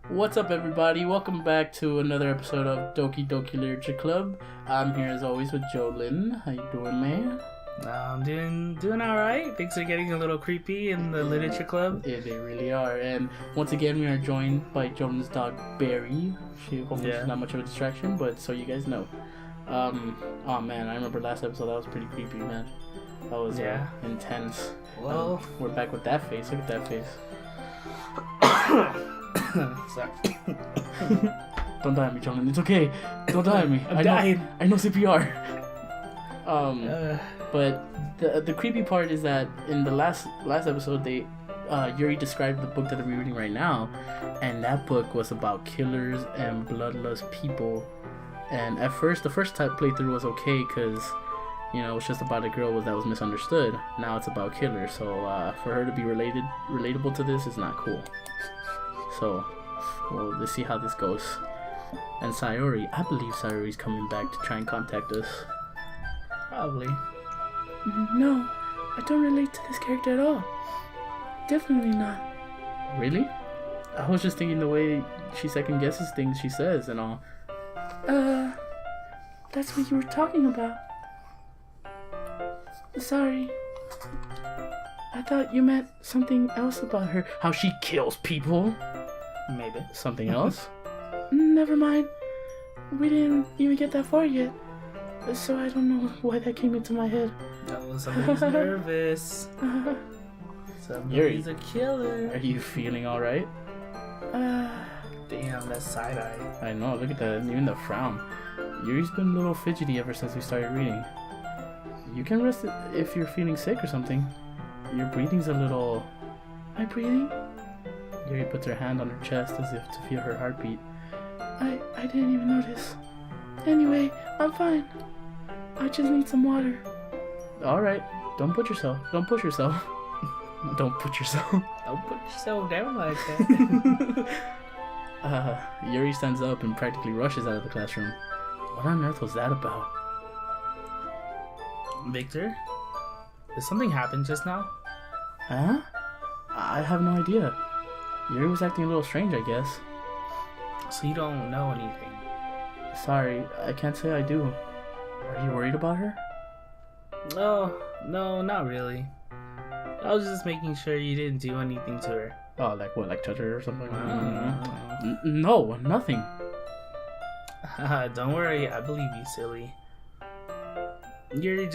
What's up, everybody? Welcome back to another episode of Doki Doki Literature Club. I'm here as always with Jolyn. How you doing, man? I'm doing all right. Things are getting a little creepy in the literature club. Yeah, they really are. And once again, we are joined by Jolyn's dog, Barry. Hopefully she's not much of a distraction, but so you guys know. Oh man, I remember last episode. That was pretty creepy, man. That was intense. Well, we're back with that face. Look at that face. Sorry. Don't die on me, Jolyn. It's okay. Don't die on me. I'm dying. I know CPR. But the creepy part is that in the last episode, Yuri described the book that they're reading right now, and that book was about killers and bloodlust people. And at first, the first playthrough was okay because, you know, it's just about a girl that was misunderstood. Now it's about killers, so for her to be relatable to this is not cool. So, well, let's see how this goes. And Sayori, I believe Sayori's coming back to try and contact us. Probably. No, I don't relate to this character at all. Definitely not. Really? I was just thinking the way she second guesses things she says and all. That's what you were talking about. Sorry. I thought you meant something else about her. How she kills people. Maybe. Something else? Never mind. We didn't even get that far yet. So I don't know why that came into my head. No, somebody's nervous. Somebody's a killer. Are you feeling alright? Damn, that side eye. I know, look at that. Even the frown. Yuri's been a little fidgety ever since we started reading. You can rest it if you're feeling sick or something. Your breathing's a little... My breathing? Yuri puts her hand on her chest as if to feel her heartbeat. I didn't even notice. Anyway, I'm fine. I just need some water. Alright, don't push yourself. Don't put yourself down like that. Yuri stands up and practically rushes out of the classroom. What on earth was that about? Victor? Did something happen just now? Huh? I have no idea. Yuri was acting a little strange, I guess. So you don't know anything? Sorry, I can't say I do. Are you worried about her? No, not really. I was just making sure you didn't do anything to her. Oh, like what? Like touch her or something? No, nothing. Don't worry, I believe you, silly. Yuri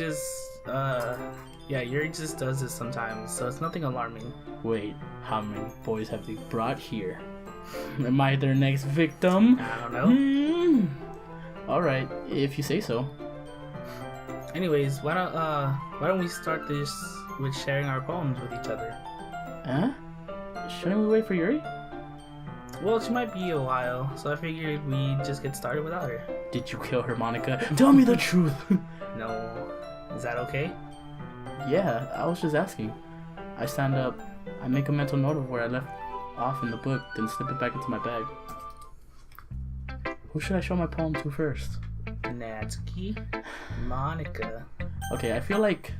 just does this sometimes, so it's nothing alarming. Wait, how many boys have they brought here? Am I their next victim? I don't know. Alright, if you say so. Anyways, why don't we start this with sharing our poems with each other? Huh? Shouldn't we wait for Yuri? Well, she might be a while, so I figured we'd just get started without her. Did you kill her, Monica? Tell me the truth! No. Is that okay? Yeah, I was just asking. I stand up, I make a mental note of where I left off in the book, then slip it back into my bag. Who should I show my poem to first? Natsuki? Monica? Okay, I feel like...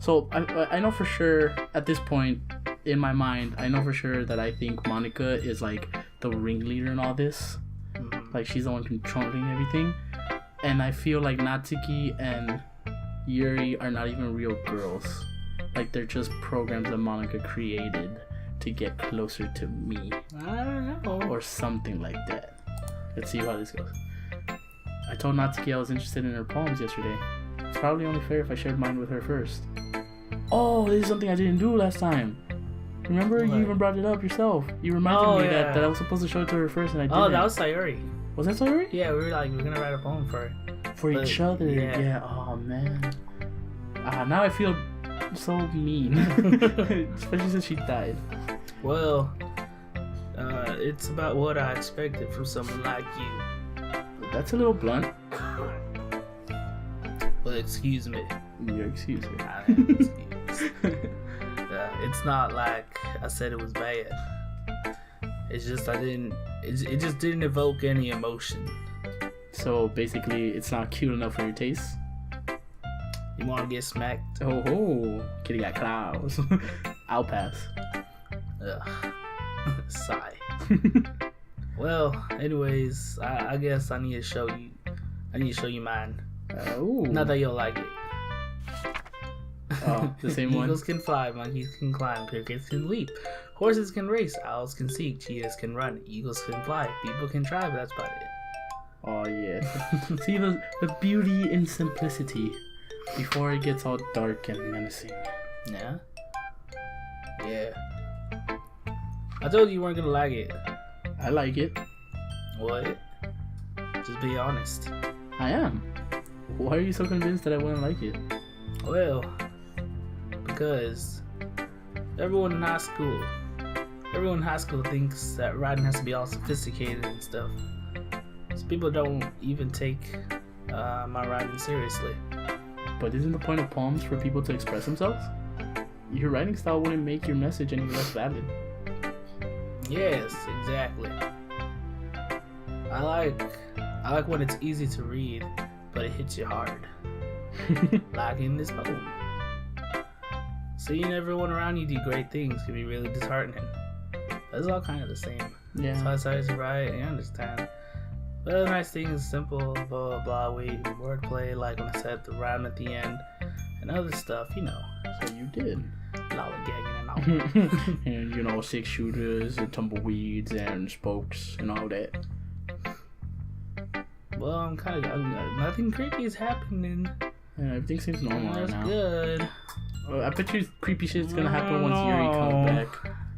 So, I know for sure, at this point, in my mind, I know for sure that I think Monica is like the ringleader in all this. Like, she's the one controlling everything. And I feel like Natsuki and Yuri are not even real girls. Like, they're just programs that Monica created to get closer to me. I don't know. Or something like that. Let's see how this goes. I told Natsuki I was interested in her poems yesterday. It's probably only fair if I shared mine with her first. Oh, this is something I didn't do last time. Remember? What? You even brought it up yourself. You reminded me that I was supposed to show it to her first and I didn't. Oh, that was Sayori. Was that Sayori? Yeah, we were gonna write a poem for her. For each other? Yeah. Oh, man. Now I feel so mean. Especially since she died. Well, it's about what I expected from someone like you. That's a little blunt. Well, excuse me. You're excused. It's not like I said it was bad. It's just it just didn't evoke any emotion. So basically, it's not cute enough for your taste? You want to get smacked? Kitty got claws. I'll pass. Ugh. Sigh. Well, anyways, I guess I need to show you. I need to show you mine. Ooh. Not that you'll like it. Oh, the same one. Eagles can fly, monkeys can climb, crickets can leap, horses can race, owls can seek, cheetahs can run, eagles can fly, people can try, but that's about it. Oh yeah. See the beauty in simplicity before it gets all dark and menacing. Yeah. Yeah. I told you weren't gonna like it. I like it. What? Just be honest. I am. Why are you so convinced that I wouldn't like it? Well, because everyone in high school thinks that writing has to be all sophisticated and stuff. So people don't even take my writing seriously. But isn't the point of poems for people to express themselves? Your writing style wouldn't make your message any less valid. Yes, exactly. I like when it's easy to read, but it hits you hard. Like in this poem. Seeing everyone around you do great things can be really disheartening. It's all kind of the same. Yeah. So I started to write, I understand. But the nice thing is simple, blah blah blah, wordplay, like when I said the rhyme at the end, and other stuff, you know. So you did. Lollygagging and all. And you know, 6 shooters and tumbleweeds and spokes and all that. Well, I'm kind of nothing creepy is happening. Yeah, everything seems normal right That's now. good. I bet you creepy shit's gonna happen once Yuri comes back.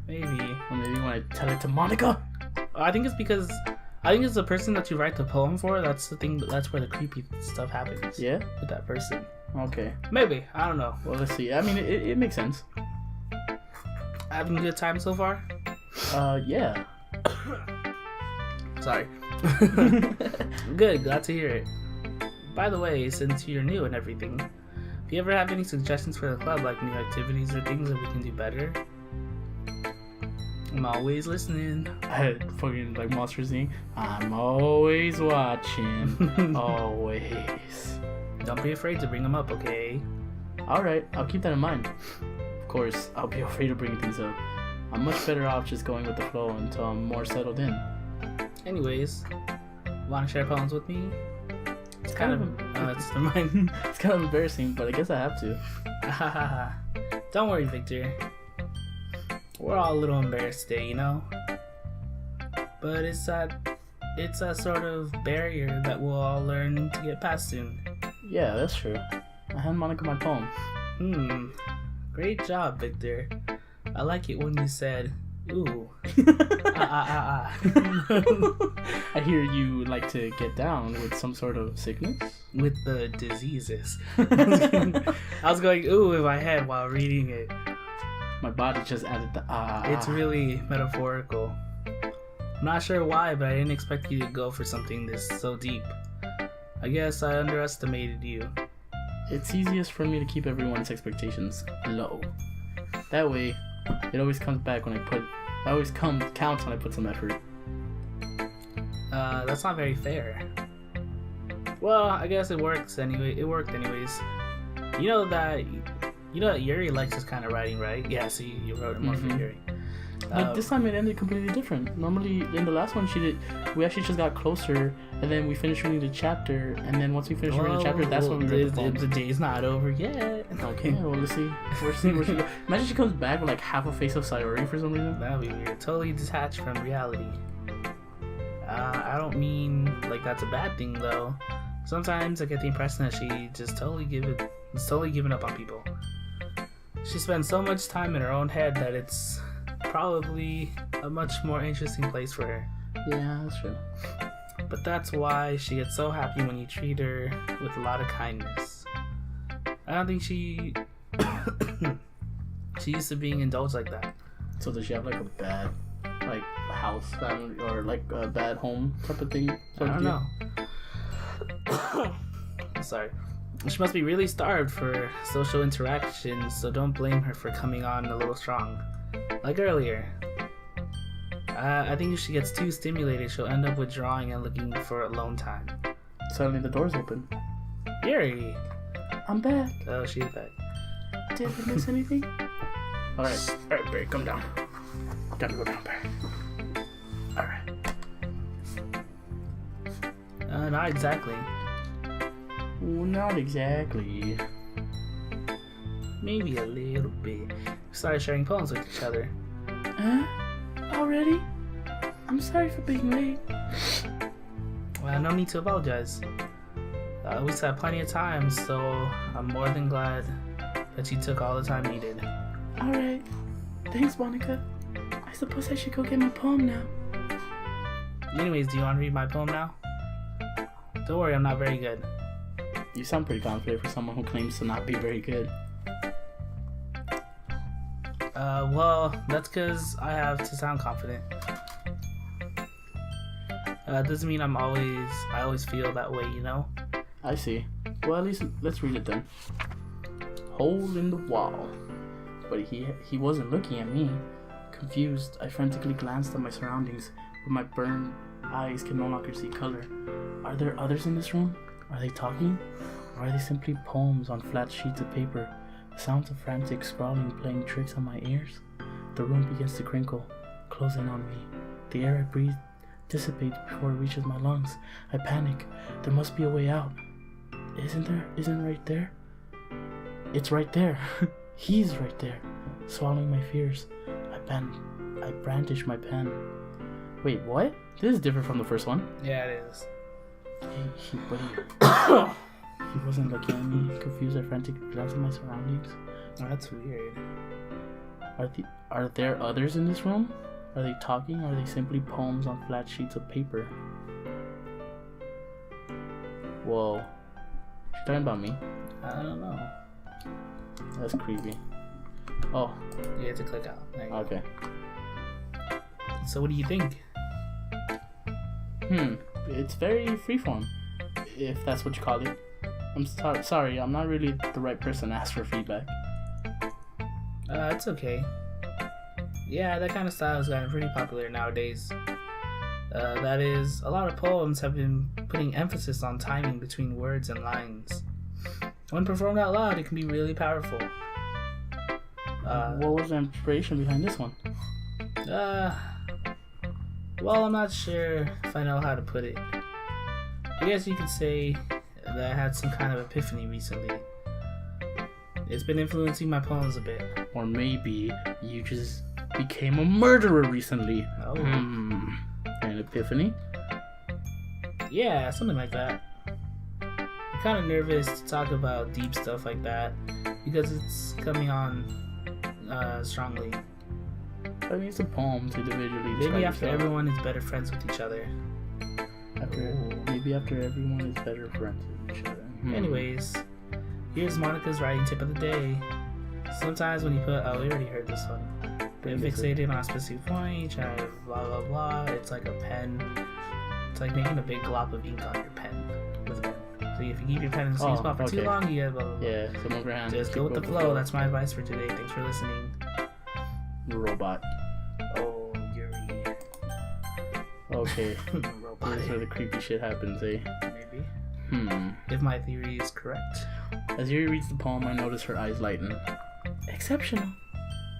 Maybe. Or maybe when I tell it to Monica. I think it's because the person that you write the poem for. That's the thing. That's where the creepy stuff happens. Yeah? With that person. Okay. Maybe. I don't know. Well, let's see. I mean, it makes sense. Having a good time so far? Yeah. Sorry. Good. Glad to hear it. By the way, since you're new and everything, if you ever have any suggestions for the club, like new activities or things that we can do better, I'm always listening. I had fucking like Monsters Inc. I'm always watching. Always. Don't be afraid to bring them up, okay? Alright, I'll keep that in mind. Of course, I'll be afraid of bringing things up. I'm much better off just going with the flow until I'm more settled in. Anyways, want to share poems with me? It's kind of it's mine. it's kind of embarrassing, but I guess I have to. Don't worry, Victor. We're all a little embarrassed today, you know? But it's that sort of barrier that we'll all learn to get past soon. Yeah, that's true. I hand Monica my poem. Great job, Victor. I like it when you said, ooh. I hear you like to get down with some sort of sickness? With the diseases. I was going, ooh, in my head while reading it. My body just added the It's really metaphorical. I'm not sure why, but I didn't expect you to go for something this so deep. I guess I underestimated you. It's easiest for me to keep everyone's expectations low. That way, it always comes back when counts when I put some effort. That's not very fair. Well, I guess it works anyway. It worked anyways. You know that Yuri likes this kind of writing, right? Yeah, see, you wrote it more for Yuri. But this time it ended completely different. Normally, in the last one we actually just got closer, and then we finished reading the chapter, and then once we finished reading the chapter, that's when we read the poem. The day's not over yet. Okay, well, let's see. We're seeing where she goes. Imagine she comes back with like half a face of Sayori for some reason. That'd be weird. Totally detached from reality. I don't mean like that's a bad thing though. Sometimes I get the impression that she just totally giving up on people. She spends so much time in her own head that it's probably a much more interesting place for her. Yeah, that's true. But that's why she gets so happy when you treat her with a lot of kindness. I don't think she used to being indulged like that. So does she have like a bad house family or like a bad home type of thing? I don't know. Sorry. She must be really starved for social interaction, so don't blame her for coming on a little strong. Like earlier. I think if she gets too stimulated, she'll end up withdrawing and looking for alone time. Suddenly the door's open. Yuri! I'm back. Oh, she's back. Did I miss anything? Alright, Barry, come down. Gotta go down, Barry. Not exactly. Well, not exactly. Maybe a little bit. We started sharing poems with each other. Huh? Already? I'm sorry for being late. Well, no need to apologize. We still have plenty of time, so I'm more than glad that you took all the time needed. Alright. Thanks, Monica. I suppose I should go get my poem now. Anyways, do you want to read my poem now? Don't worry, I'm not very good. You sound pretty confident for someone who claims to not be very good. Well, that's because I have to sound confident. Doesn't mean I always feel that way, you know? I see. Well, at least let's read it then. Hole in the wall. But he wasn't looking at me. Confused, I frantically glanced at my surroundings, but my burned eyes could no longer see color. Are there others in this room? Are they talking? Or are they simply poems on flat sheets of paper? The sounds of frantic scrawling playing tricks on my ears? The room begins to crinkle, close in on me. The air I breathe dissipates before it reaches my lungs. I panic. There must be a way out. Isn't there? Isn't it right there? It's right there. He's right there, swallowing my fears. I brandish my pen. Wait, what? This is different from the first one. Yeah, it is. He wasn't looking at me. Confused, I frantically glanced at my surroundings. Oh, that's weird. Are there others in this room? Are they talking, or are they simply poems on flat sheets of paper? Whoa. She's talking about me? I don't know. That's creepy. Oh. You have to click out. There you go. Okay. So what do you think? It's very freeform, if that's what you call it. I'm sorry, I'm not really the right person to ask for feedback. It's okay. Yeah, that kind of style has gotten pretty popular nowadays. That is, a lot of poems have been putting emphasis on timing between words and lines. When performed out loud, it can be really powerful. What was the inspiration behind this one? Well, I'm not sure if I know how to put it. I guess you could say that I had some kind of epiphany recently. It's been influencing my poems a bit. Or maybe you just became a murderer recently. Oh. An epiphany? Yeah, something like that. I'm kind of nervous to talk about deep stuff like that because it's coming on strongly. I mean, it's a poem to individually. Maybe after everyone is better friends with each other. Maybe after everyone is better friends with each other. Anyways, here's Monica's writing tip of the day. Sometimes when you put, we already heard this one. But fixated on a specific point, trying to blah blah blah. It's like a pen. It's like making a big glob of ink on your pen with a pen. So if you keep your pen in the same spot for too long, you get blah blah blah. Yeah, so move your hand. Just go with the flow. That's my advice for today. Thanks for listening. Robot. Oh, Yuri. Okay. This is where the creepy shit happens, eh? Maybe. If my theory is correct. As Yuri reads the poem, I notice her eyes lighten. Exceptional.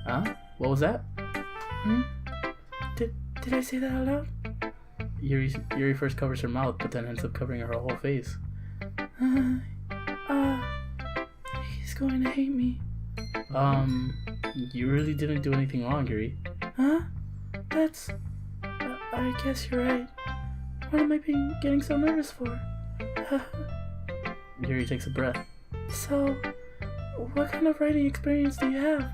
Huh? What was that? Did I say that out loud? Yuri first covers her mouth, but then ends up covering her whole face. He's going to hate me. You really didn't do anything wrong, Yuri. Huh? That's... I guess you're right. What am I getting so nervous for? Yuri takes a breath. So, what kind of writing experience do you have?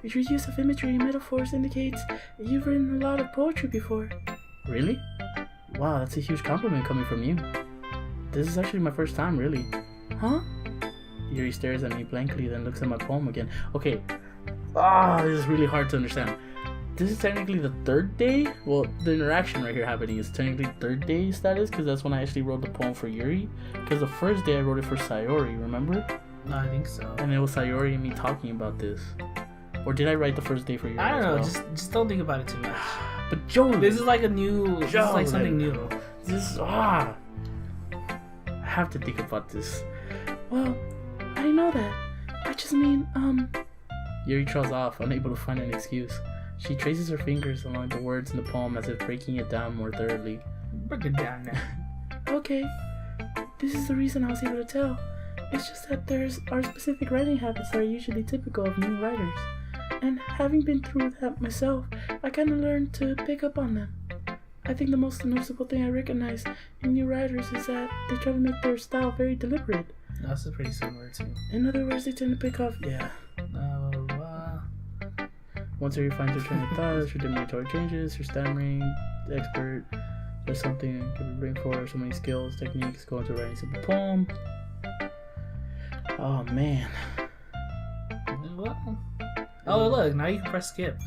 Your use of imagery and metaphors indicates you've written a lot of poetry before. Really? Wow, that's a huge compliment coming from you. This is actually my first time, really. Huh? Yuri stares at me blankly, then looks at my poem again. Okay. This is really hard to understand. This is technically the third day? Well, the interaction right here happening is technically third day status, because that's when I actually wrote the poem for Yuri. Because the first day I wrote it for Sayori, remember? No, I think so. And it was Sayori and me talking about this. Or did I write the first day for Yuri? I don't know, well? just don't think about it too much. But Joe, this is like something new. I have to think about this. Well, I know that. I just mean, Yuri trails off, unable to find an excuse. She traces her fingers along the words in the poem as if breaking it down more thoroughly. Break it down now. Okay, this is the reason I was able to tell. It's just that there's our specific writing habits that are usually typical of new writers. And having been through that myself, I kind of learned to pick up on them. I think the most noticeable thing I recognize in new writers is that they try to make their style very deliberate. That's pretty similar too. In other words, they tend to pick up, once they refine their train of thought, their diminutory changes, their stammering, the expert, there's something can be bring forward, so many skills, techniques, go into writing a simple poem. Oh man. What? Oh look, now you can press skip.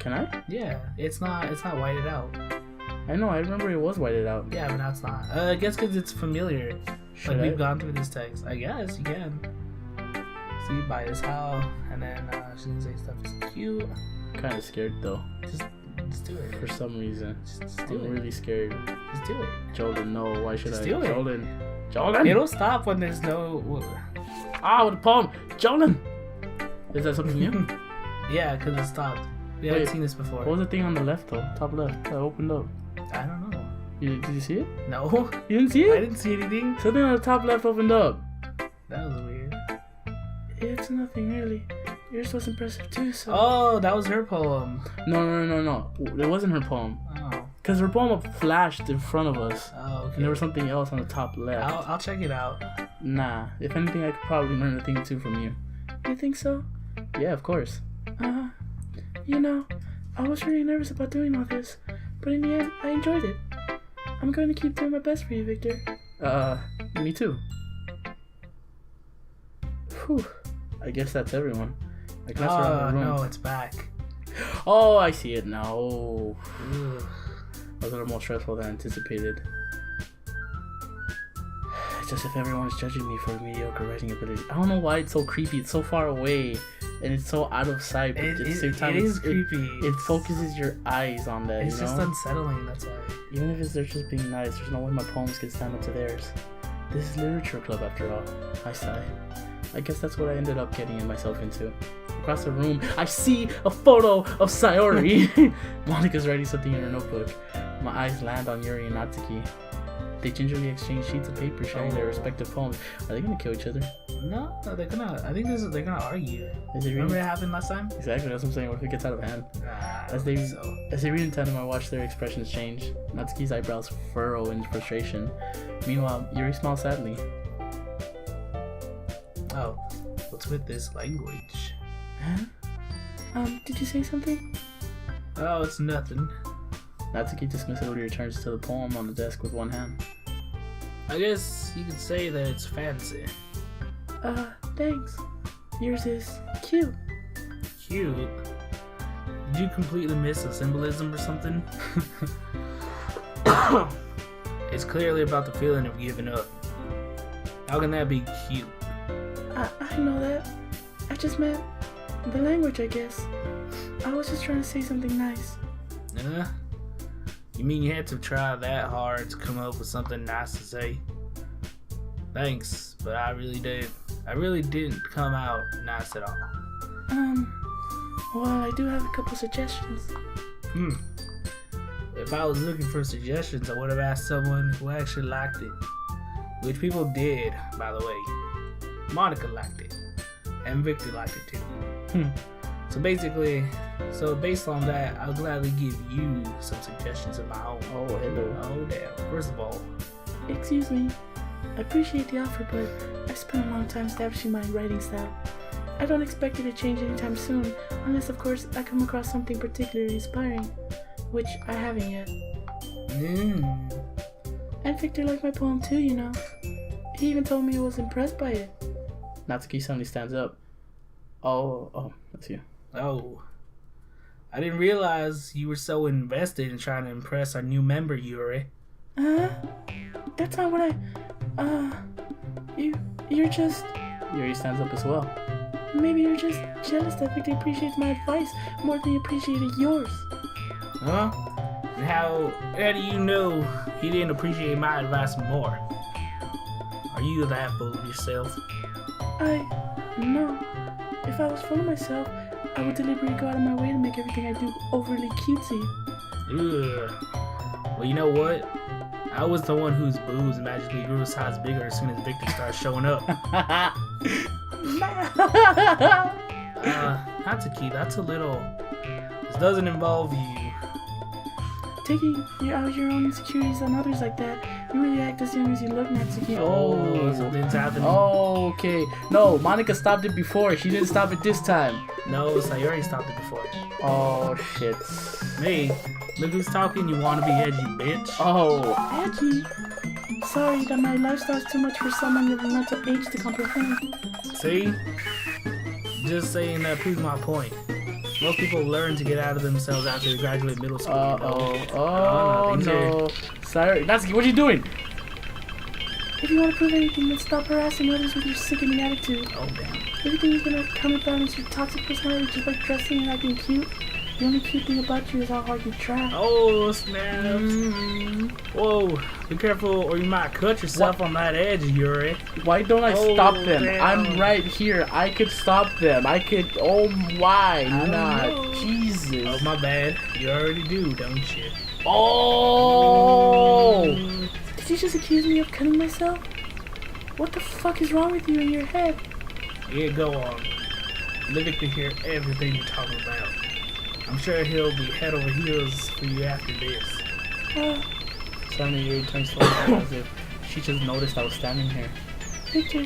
Can I? Yeah, it's not whited out. I know, I remember it was whited out. Yeah, but now it's not. I guess because it's familiar. We've gone through this text. I guess you can. See, by this how, and then she can say stuff is cute. Kind of scared though. Just do it. For some reason. Just do it. I'm really scared. Just do it. Jordan, no. Why should just I? Do it. Jordan. It'll stop when there's no. With a poem. Jordan. Is that something new? Yeah, because it stopped. We haven't seen this before. What was the thing on the left though? Top left. That opened up. I don't know. Did you see it? No. You didn't see it? I didn't see anything. Something on the top left opened up. That was weird. It's nothing really. Yours was impressive too, so... Oh, that was her poem. No. It wasn't her poem. Oh. Because her poem flashed in front of us. Oh, okay. And there was something else on the top left. I'll check it out. Nah. If anything, I could probably learn a thing or two from you. You think so? Yeah, of course. You know, I was really nervous about doing all this, but in the end, I enjoyed it. I'm going to keep doing my best for you, Victor. Me too. Whew. I guess that's everyone. I guess around the room. No, it's back. Oh, I see it now. Oh. That was a little more stressful than anticipated. It's just if everyone is judging me for mediocre writing ability. I don't know why it's so creepy. It's so far away, and it's so out of sight. But at the same time, it is creepy. It focuses your eyes on that. It's just unsettling. That's why. Even if they're just being nice, there's no way my poems can stand up to theirs. This is literature club after all. I sigh. I guess that's what I ended up getting myself into. Across the room, I see a photo of Sayori. Monika's writing something in her notebook. My eyes land on Yuri and Natsuki. They gingerly exchange sheets of paper, sharing their respective poems. Are they gonna kill each other? No, they're gonna. I think they're gonna argue. Remember it happened last time? Exactly. That's what I'm saying. What if it gets out of hand? As they read in tandem, I watch their expressions change. Natsuki's eyebrows furrow in frustration. Meanwhile, Yuri smiles sadly. Oh, what's with this language? Huh? Did you say something? Oh, it's nothing. Natsuki dismissively returns to the poem on the desk with one hand. I guess you could say that it's fancy. Thanks. Yours is cute. Cute? Did you completely miss the symbolism or something? It's clearly about the feeling of giving up. How can that be cute? I know that. I just meant the language, I guess. I was just trying to say something nice. You mean you had to try that hard to come up with something nice to say? Thanks, but I really didn't come out nice at all. Well, I do have a couple suggestions. If I was looking for suggestions, I would have asked someone who actually liked it. Which people did, by the way. Monica liked it. And Victor liked it too. So based on that, I'll gladly give you some suggestions of my own. Oh, hello. Oh, damn. First of all... Excuse me. I appreciate the offer, but I spent a long time establishing my writing style. I don't expect it to change anytime soon, unless, of course, I come across something particularly inspiring, which I haven't yet. And Victor liked my poem too, you know. He even told me he was impressed by it. Natsuki suddenly stands up. Oh, that's you. Oh. I didn't realize you were so invested in trying to impress our new member, Yuri. That's not what you're just... Yuri stands up as well. Maybe you're just jealous that Victor appreciates my advice more than he appreciated yours. Huh? And how do you know he didn't appreciate my advice more? Are you that full of yourself? No. If I was full of myself, I would deliberately go out of my way to make everything I do overly cutesy. Ugh. Well, you know what? I was the one whose boobs magically grew a size bigger as soon as Victor started showing up. Natsuki, that's a little... This doesn't involve you. Taking out your own insecurities on others like that, you really act as young as you look, Natsuki. Oh, something's happening. Oh, okay. No, Monica stopped it before. She didn't stop it this time. No, Sayori stopped it before. Oh, shit. Hey, look who's talking. You want to be edgy, bitch. Oh, edgy? Sorry that my lifestyle's too much for someone of your mental age to comprehend. See? Just saying that proves my point. Most people learn to get out of themselves after they graduate middle school. Oh, no. Sorry. Natsuki, what are you doing? If you want to prove anything, then stop harassing others with your sickening attitude. Oh, damn. Everything's gonna counterbalance your toxic personality just by dressing and acting cute. The only cute thing about you is how hard you try. Oh, snaps. Whoa, be careful or you might cut yourself on that edge, Yuri. Why don't I stop them? Damn. I'm right here. I could stop them. I could. Oh, why I don't not? know. Jesus. Oh, my bad. You already do, don't you? Oh! Did you just accuse me of cutting myself? What the fuck is wrong with you in your head? Yeah, go on. Let Victor hear everything you're talking about. I'm sure he'll be head over heels for you after this. Suddenly you turns slowly as if she just noticed I was standing here. Victor,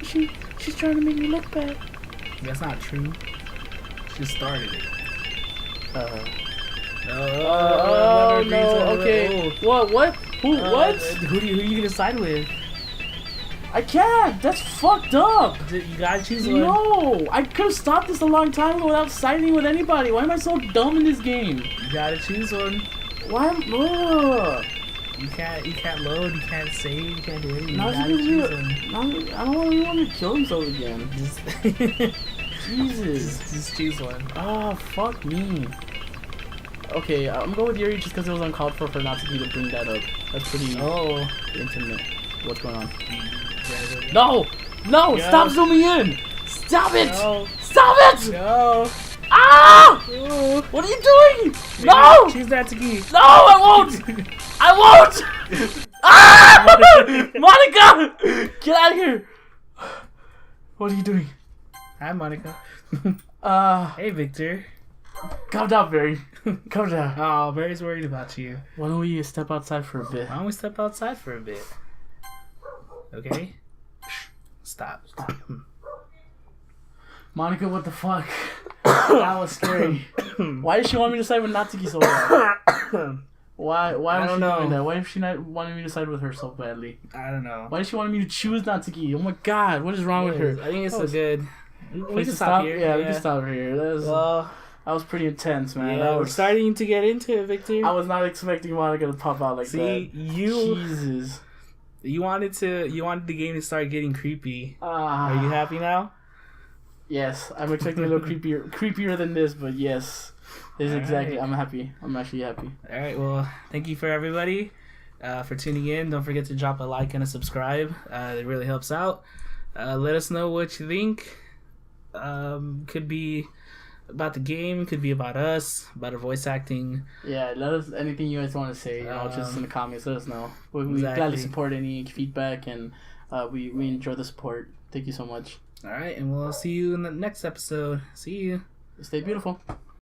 she's trying to make me look bad. That's not true. She started it. Oh no, okay. What? What? Who you gonna side with? I can't! That's fucked up! You gotta choose one. No! I could have stopped this a long time ago without siding with anybody. Why am I so dumb in this game? You gotta choose one. Why am You can't load, you can't save, you can't do anything. I don't want to kill himself again. Jesus. Just choose one. Oh, fuck me. Okay, I'm going with Yuri just because it was uncalled for Natsuki to bring that up. That's pretty intimate. What's going on? No! No! Go. Stop zooming in! Stop it! No. Stop it! No. Ah! Ooh. What are you doing? No! Choose Natsuki. No, I won't! I won't! Ah! Monica! Get out of here! What are you doing? Hi, Monica. Hey, Victor. Calm down, Barry. Calm down. Oh, Barry's worried about you. Why don't we step outside for a bit? Why don't we step outside for a bit? Okay? Stop. Monica, what the fuck? That was scary. Why did she want me to side with Natsuki so bad? Why was she doing that? Why did she not wanting me to side with her so badly? I don't know. Why did she want me to choose Natsuki? Oh my god, what is wrong with her? I think it's so good. We can stop here. Yeah, we can stop here. That was pretty intense, man. Yeah, we're starting to get into it, Victor. I was not expecting Monica to pop out like that. Jesus. You wanted the game to start getting creepy. Are you happy now? Yes, I'm expecting a little creepier than this, but yes. This is exactly. Right. I'm happy. I'm actually happy. All right. Well, thank you for everybody for tuning in. Don't forget to drop a like and a subscribe. It really helps out. Let us know what you think. Could be about the game, could be about us, about our voice acting. Yeah, let us anything you guys want to say. Just in the comments, let us know. We gladly support any feedback, and we enjoy the support. Thank you so much. All right, and we'll see you in the next episode. See you. Stay beautiful.